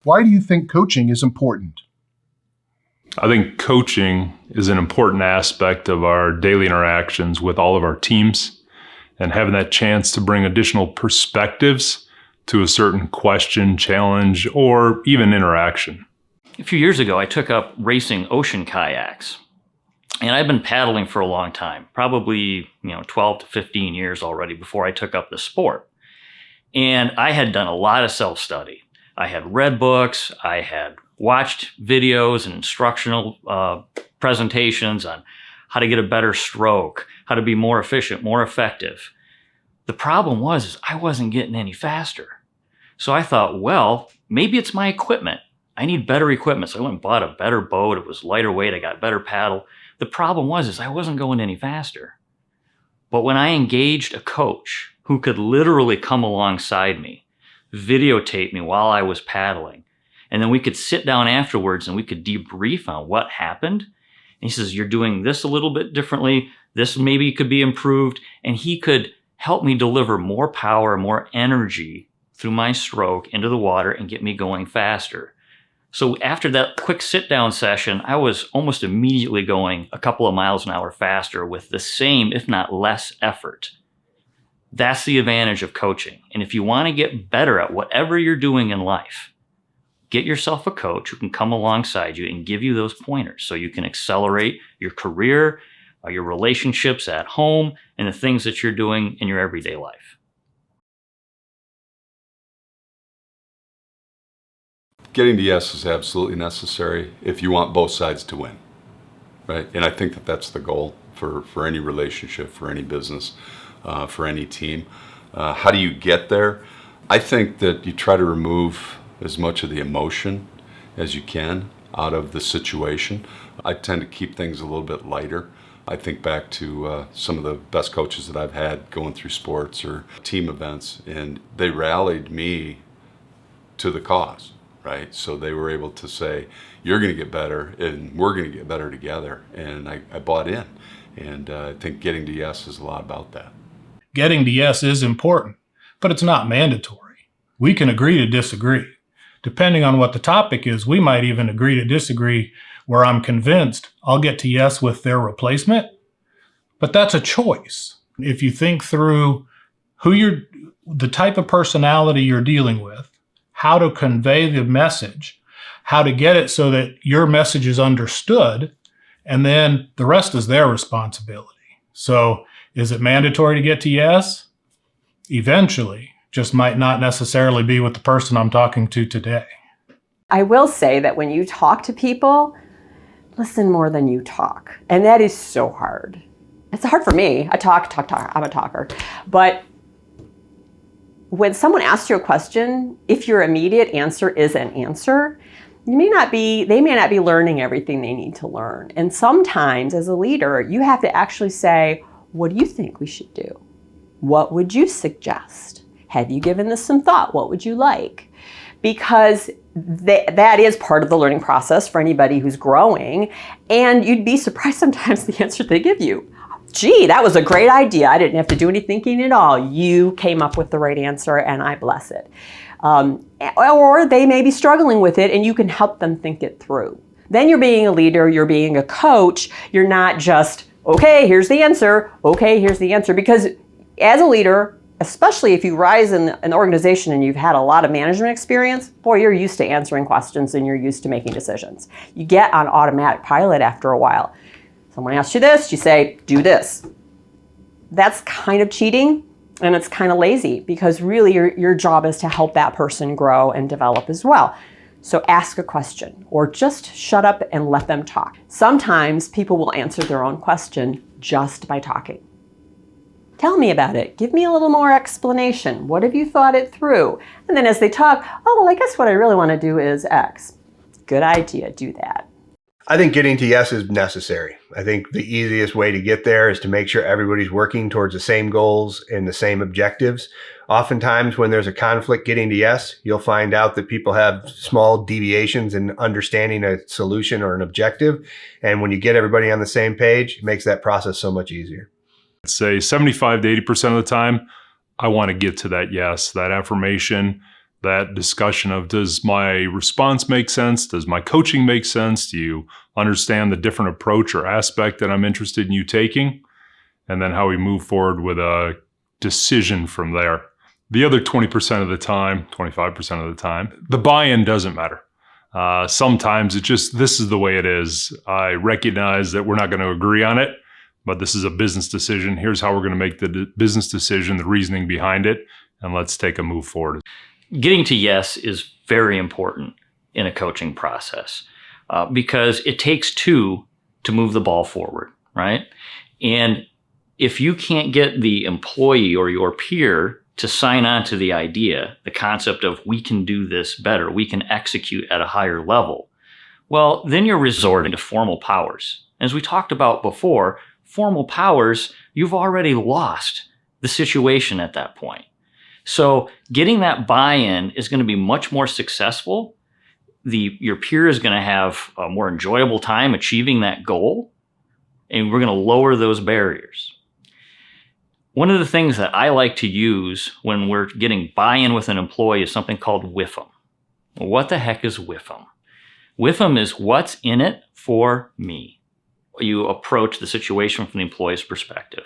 Why do you think coaching is important? I think coaching is an important aspect of our daily interactions with all of our teams, and having that chance to bring additional perspectives to a certain question, challenge, or even interaction. A few years ago, I took up racing ocean kayaks. And I've been paddling for a long time, probably 12 to 15 years already before I took up the sport. And I had done a lot of self-study. I had read books, I had watched videos and instructional presentations on how to get a better stroke, how to be more efficient, more effective. The problem was I wasn't getting any faster. So I thought, well, maybe it's my equipment. I need better equipment. So I went and bought a better boat. It was lighter weight. I got better paddle. The problem was I wasn't going any faster. But when I engaged a coach who could literally come alongside me, videotape me while I was paddling, and then we could sit down afterwards and we could debrief on what happened. And he says, you're doing this a little bit differently. This maybe could be improved. And he could help me deliver more power, more energy through my stroke into the water and get me going faster. So after that quick sit-down session, I was almost immediately going a couple of miles an hour faster with the same, if not less, effort. That's the advantage of coaching. And if you want to get better at whatever you're doing in life, get yourself a coach who can come alongside you and give you those pointers so you can accelerate your career, your relationships at home, and the things that you're doing in your everyday life. Getting to yes is absolutely necessary if you want both sides to win, right? And I think that that's the goal for any relationship, for any business, for any team. How do you get there? I think that you try to remove as much of the emotion as you can out of the situation. I tend to keep things a little bit lighter. I think back to some of the best coaches that I've had going through sports or team events, and they rallied me to the cause. Right? So they were able to say, you're going to get better and we're going to get better together. And I bought in. And I think getting to yes is a lot about that. Getting to yes is important, but it's not mandatory. We can agree to disagree. Depending on what the topic is, we might even agree to disagree where I'm convinced I'll get to yes with their replacement. But that's a choice. If you think through the type of personality you're dealing with, how to convey the message, how to get it so that your message is understood, and then the rest is their responsibility. So is it mandatory to get to yes? Eventually, just might not necessarily be with the person I'm talking to today. I will say that when you talk to people, listen more than you talk. And that is so hard. It's hard for me. I talk. I'm a talker. But when someone asks you a question, if your immediate answer is an answer, they may not be learning everything they need to learn. And sometimes as a leader, you have to actually say, what do you think we should do? What would you suggest? Have you given this some thought? What would you like? Because that is part of the learning process for anybody who's growing. And you'd be surprised sometimes the answer they give you. Gee, that was a great idea. I didn't have to do any thinking at all. You came up with the right answer and I bless it. Or they may be struggling with it and you can help them think it through. Then you're being a leader, you're being a coach. You're not just, okay, here's the answer. Okay, here's the answer. Because as a leader, especially if you rise in an organization and you've had a lot of management experience, boy, you're used to answering questions and you're used to making decisions. You get on automatic pilot after a while. Someone asks you this, you say, do this. That's kind of cheating and it's kind of lazy because really your job is to help that person grow and develop as well. So ask a question or just shut up and let them talk. Sometimes people will answer their own question just by talking. Tell me about it. Give me a little more explanation. What have you thought it through? And then as they talk, oh, well, I guess what I really want to do is X. Good idea, do that. I think getting to yes is necessary. I think the easiest way to get there is to make sure everybody's working towards the same goals and the same objectives. Oftentimes when there's a conflict getting to yes, you'll find out that people have small deviations in understanding a solution or an objective. And when you get everybody on the same page, it makes that process so much easier. I'd say 75 to 80% of the time, I want to get to that yes, that affirmation, that discussion of, does my response make sense? Does my coaching make sense? Do you understand the different approach or aspect that I'm interested in you taking? And then how we move forward with a decision from there. The other 20% of the time, 25% of the time, the buy-in doesn't matter. Sometimes it's just, this is the way it is. I recognize that we're not going to agree on it, but this is a business decision. Here's how we're going to make the business decision, the reasoning behind it, and let's take a move forward. Getting to yes is very important in a coaching process because it takes two to move the ball forward, right? And if you can't get the employee or your peer to sign on to the idea, the concept of we can do this better, we can execute at a higher level, well, then you're resorting to formal powers. As we talked about before, formal powers, you've already lost the situation at that point. So getting that buy-in is going to be much more successful. Your peer is going to have a more enjoyable time achieving that goal, and we're going to lower those barriers. One of the things that I like to use when we're getting buy-in with an employee is something called WIFM. What the heck is WIFM? WIFM is what's in it for me. You approach the situation from the employee's perspective.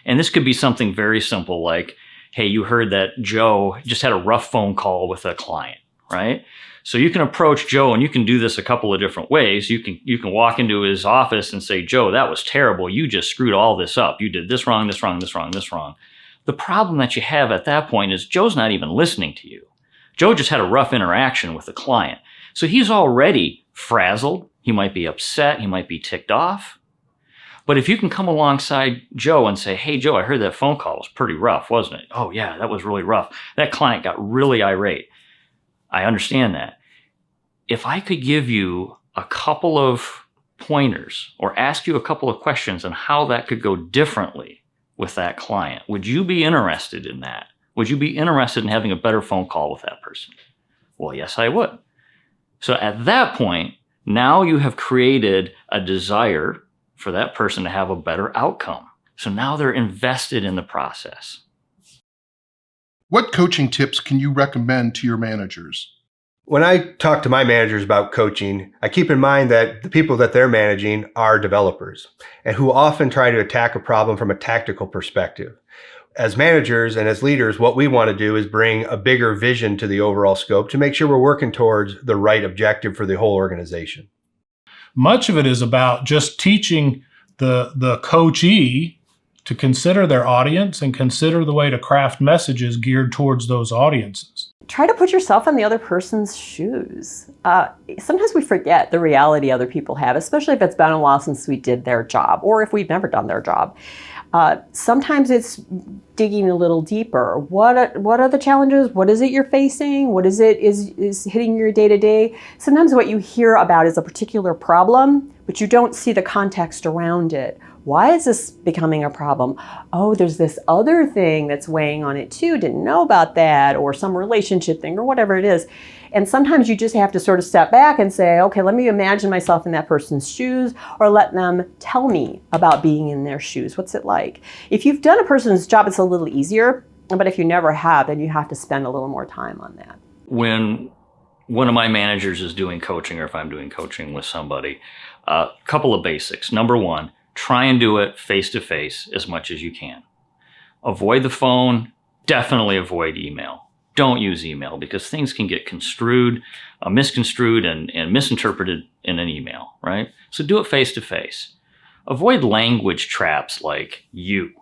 And this could be something very simple like, hey, you heard that Joe just had a rough phone call with a client, right? So you can approach Joe, and you can do this a couple of different ways. You can walk into his office and say, Joe, that was terrible. You just screwed all this up. You did this wrong, this wrong, this wrong, this wrong. The problem that you have at that point is Joe's not even listening to you. Joe just had a rough interaction with the client. So he's already frazzled. He might be upset. He might be ticked off. But if you can come alongside Joe and say, hey, Joe, I heard that phone call was pretty rough, wasn't it? Oh, yeah, that was really rough. That client got really irate. I understand that. If I could give you a couple of pointers or ask you a couple of questions on how that could go differently with that client, would you be interested in that? Would you be interested in having a better phone call with that person? Well, yes, I would. So at that point, now you have created a desire for that person to have a better outcome. So now they're invested in the process. What coaching tips can you recommend to your managers? When I talk to my managers about coaching, I keep in mind that the people that they're managing are developers and who often try to attack a problem from a tactical perspective. As managers and as leaders, what we want to do is bring a bigger vision to the overall scope to make sure we're working towards the right objective for the whole organization. Much of it is about just teaching the coachee to consider their audience and consider the way to craft messages geared towards those audiences. Try to put yourself in the other person's shoes. Sometimes we forget the reality other people have, especially if it's been a while since we did their job or if we've never done their job. Sometimes it's digging a little deeper. What are the challenges? What is it you're facing? What is it is hitting your day-to-day? Sometimes what you hear about is a particular problem, but you don't see the context around it. Why is this becoming a problem? Oh, there's this other thing that's weighing on it too. Didn't know about that, or some relationship thing, or whatever it is. And sometimes you just have to sort of step back and say, okay, let me imagine myself in that person's shoes, or let them tell me about being in their shoes. What's it like? If you've done a person's job, it's a little easier. But if you never have, then you have to spend a little more time on that. When one of my managers is doing coaching, or if I'm doing coaching with somebody, a couple of basics. Number one, try and do it face-to-face as much as you can. Avoid the phone. Definitely avoid email. Don't use email because things can get misconstrued and misinterpreted in an email, right? So do it face-to-face. Avoid language traps like you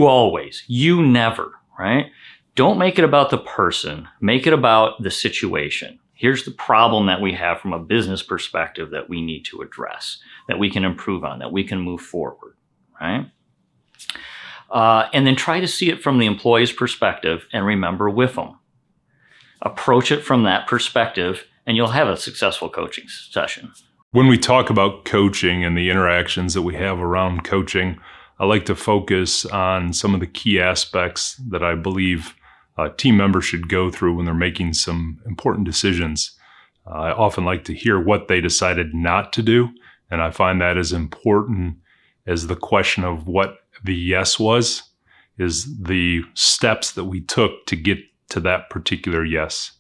always, you never, right? Don't make it about the person. Make it about the situation. Here's the problem that we have from a business perspective that we need to address, that we can improve on, that we can move forward, right? And then try to see it from the employee's perspective and remember WIFM. Approach it from that perspective and you'll have a successful coaching session. When we talk about coaching and the interactions that we have around coaching, I like to focus on some of the key aspects that I believe team members should go through when they're making some important decisions. I often like to hear what they decided not to do, and I find that as important as the question of what the yes was, is the steps that we took to get to that particular yes.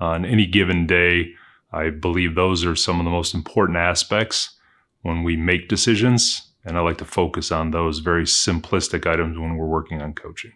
on any given day. I believe those are some of the most important aspects when we make decisions. And I like to focus on those very simplistic items when we're working on coaching.